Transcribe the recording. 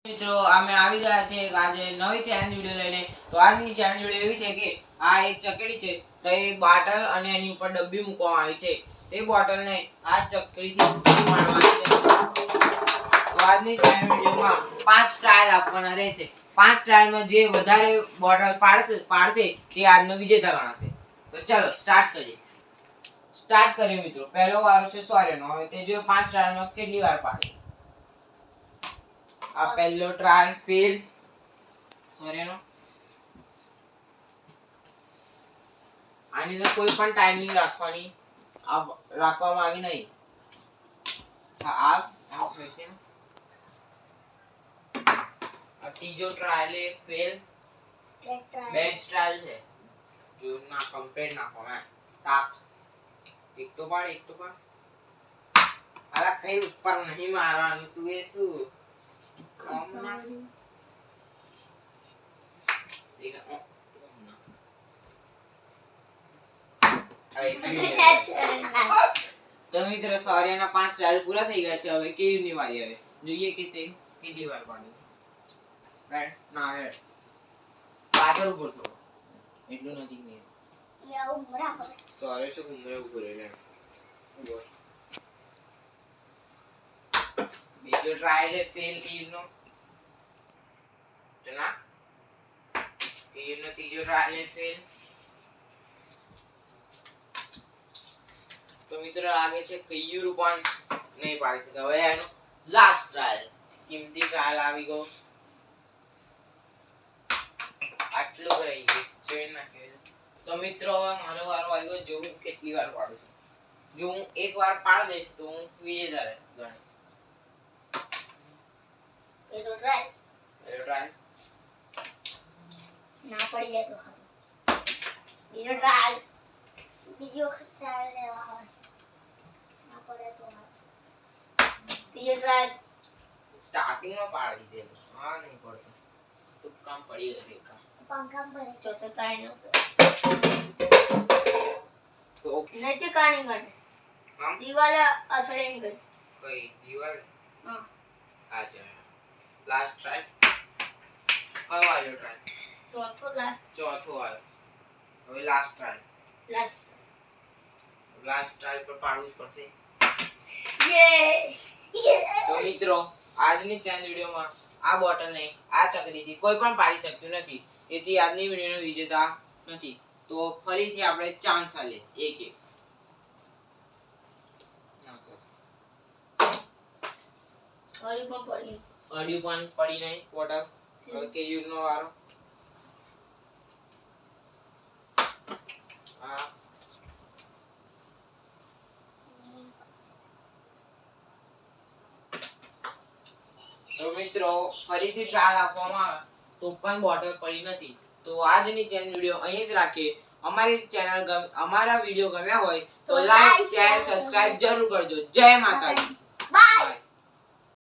મિત્રો અમે આવી ગયા છે આજે નવી ચેલેન્જ વિડિયો લઈને. તો આજની ચેલેન્જ વિડિયો એવી છે કે આ એક ચકડી છે તો એ બોટલ અને એની ઉપર ડબ્બી મૂકવામાં આવી છે. તે બોટલને આ ચકડીથી મારવાની છે. તો આજની ચેલેન્જ વિડિયોમાં 5 ટ્રાયલ આપવાના રહેશે. 5 ટ્રાયલમાં જે વધારે બોટલ પાડશે તે આજનો વિજેતા ગણાશે. તો ચાલો સ્ટાર્ટ કરીએ. સ્ટાર્ટ કરીએ મિત્રો. પહેલો વારો છે સોરેનો. હવે તે જો 5 ટ્રાયલમાં કેટલી વાર પાડે. આ પહેલો ટ્રાયલ ફેલ સોરેનો. આની અંદર કોઈ પણ ટાઈમિંગ રાખવામાં આવી નહીં. આ ત્રીજો ટ્રાયલ એ ફેલ બેસ્ટ ટ્રાયલ છે. જો ના કમ્પ્લીટ નાખો તાક એક તો પાડ અલા કઈ ઉપર નહીં મારવાનું તું એ શું તો મિત્રો સોર્યના 5 ટ્રાયલ પૂરા થઈ ગયા છે. હવે કેયુની વારી આવે. જોઈએ કે તે કેટલી વાર પાડે. રાઈટ ના રાઈટ પાછળ ઉપર થોડો એટલું નજીક નહીં. યાર ઉમરા પર સોર્ય છે ઉમરે ઉપર રહે. બીજો ટ્રાયલ એ ફેલ કેયુનો. ચલા કેયુનો ત્રીજો ટ્રાયલ એ ફેલ. તો મિત્રો આગે છે કયું રૂપાન નહીં પાડી શકે. હવે એનો લાસ્ટ ટ્રાયલ કિંમતી ટ્રાયલ આવી ગયો. આટલું રહી ગયું જોઈ નાખે. તો મિત્રો હવે મારો વારો આવી ગયો. જો હું કેટલી વાર પાડું છું. જો હું એક વાર પાડ દઈશ તો હું વિજેતા ગણીશ. પેલો ટ્રાયલ ના પડી જાય તો બીજો ટ્રાયલ બીજો ટ્રાયલ લેવા ના પડે તો ત્રીજો ટ્રાયલ સ્ટાર્ટિંગ માં પાડી દે. હા નહીં પડતો તો કામ પડી ગયું. એક પંખા પર ચોથો ટ્રાયલ તો નથી કાણી ગણ હા દીવાલ અથડેન ગઈ કઈ દીવાલ હા આ છે લાસ્ટ ટ્રાયલ. કયો આવ્યો ટ્રાયલ? ચોથો આવ્યો. હવે લાસ્ટ ટ્રાયલ પર પાડવું જ પડશે. તો મિત્રો આજની ચેલેન્જ વિડિયોમાં આ બોટલને આ ચકરીથી કોઈ પણ પાડી શક્યું નથી. તેથી આજની વિડિયોનો વિજેતા નથી. તો ફરીથી આપણે ચાન્સ આલે એક અડ્યું પણ પડી નહીં બોટલ. ઓકે યુનો વારો. તો મિત્રો ફરીથી ટ્રાયલ આપવામાં આવે તો પણ બોટલ પડી નથી. તો આજની ચેનલ વિડિયો અહીં જ રાખીએ. અમારા વિડિયો ગમ્યા હોય તો લાઈક શેર સબસ્ક્રાઇબ જરૂર કરજો. જય માતાજી. બાય.